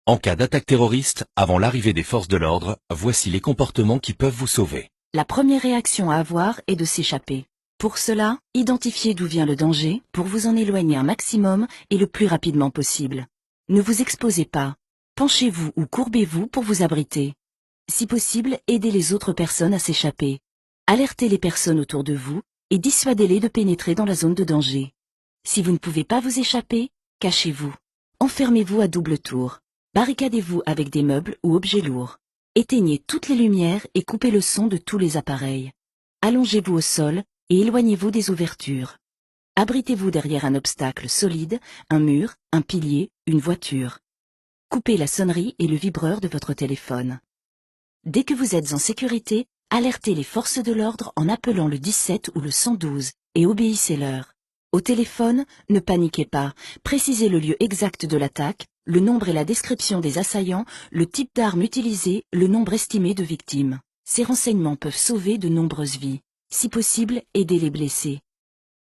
En cas d'attaque terroriste, avant l'arrivée des forces de l'ordre, voici les comportements qui peuvent vous sauver. La première réaction à avoir est de s'échapper. Pour cela, identifiez d'où vient le danger pour vous en éloigner un maximum et le plus rapidement possible. Ne vous exposez pas. Penchez-vous ou courbez-vous pour vous abriter. Si possible, aidez les autres personnes à s'échapper. Alertez les personnes autour de vous et dissuadez-les de pénétrer dans la zone de danger. Si vous ne pouvez pas vous échapper, cachez-vous. Enfermez-vous à double tour. Barricadez-vous avec des meubles ou objets lourds. Éteignez toutes les lumières et coupez le son de tous les appareils. Allongez-vous au sol et éloignez-vous des ouvertures. Abritez-vous derrière un obstacle solide, un mur, un pilier, une voiture. Coupez la sonnerie et le vibreur de votre téléphone. Dès que vous êtes en sécurité, alertez les forces de l'ordre en appelant le 17 ou le 112 et obéissez-leur. Au téléphone, ne paniquez pas, précisez le lieu exact de l'attaque, le nombre et la description des assaillants, le type d'arme utilisée, le nombre estimé de victimes. Ces renseignements peuvent sauver de nombreuses vies. Si possible, aidez les blessés.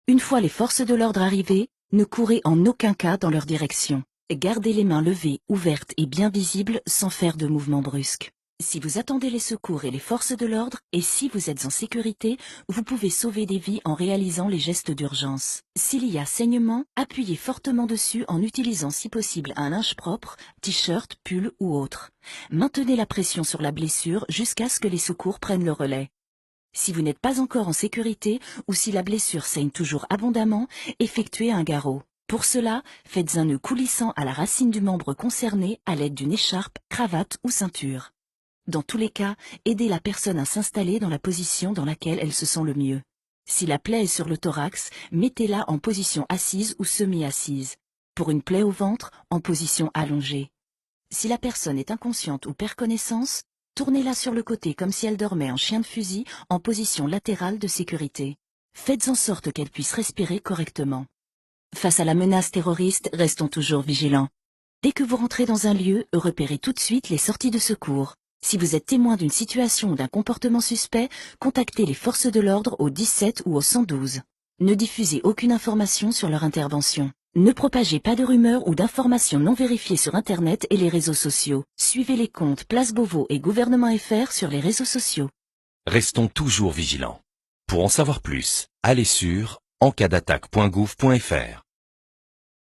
Une fois les forces de l'ordre arrivées, ne courez en aucun cas dans leur direction. Gardez les mains levées, ouvertes et bien visibles sans faire de mouvements brusques. Si vous attendez les secours et les forces de l'ordre, et si vous êtes en sécurité, vous pouvez sauver des vies en réalisant les gestes d'urgence. S'il y a saignement, appuyez fortement dessus en utilisant si possible un linge propre, t-shirt, pull ou autre. Maintenez la pression sur la blessure jusqu'à ce que les secours prennent le relais. Si vous n'êtes pas encore en sécurité ou si la blessure saigne toujours abondamment, effectuez un garrot. Pour cela, faites un nœud coulissant à la racine du membre concerné à l'aide d'une écharpe, cravate ou ceinture. Dans tous les cas, aidez la personne à s'installer dans la position dans laquelle elle se sent le mieux. Si la plaie est sur le thorax, mettez-la en position assise ou semi-assise. Pour une plaie au ventre, en position allongée. Si la personne est inconsciente ou perd connaissance, tournez-la sur le côté comme si elle dormait en chien de fusil en position latérale de sécurité. Faites en sorte qu'elle puisse respirer correctement. Face à la menace terroriste, restons toujours vigilants. Dès que vous rentrez dans un lieu, repérez tout de suite les sorties de secours. Si vous êtes témoin d'une situation ou d'un comportement suspect, contactez les forces de l'ordre au 17 ou au 112. Ne diffusez aucune information sur leur intervention. Ne propagez pas de rumeurs ou d'informations non vérifiées sur Internet et les réseaux sociaux. Suivez les comptes Place Beauvau et Gouvernement FR sur les réseaux sociaux. Restons toujours vigilants. Pour en savoir plus, allez sur encadattaque.gouv.fr.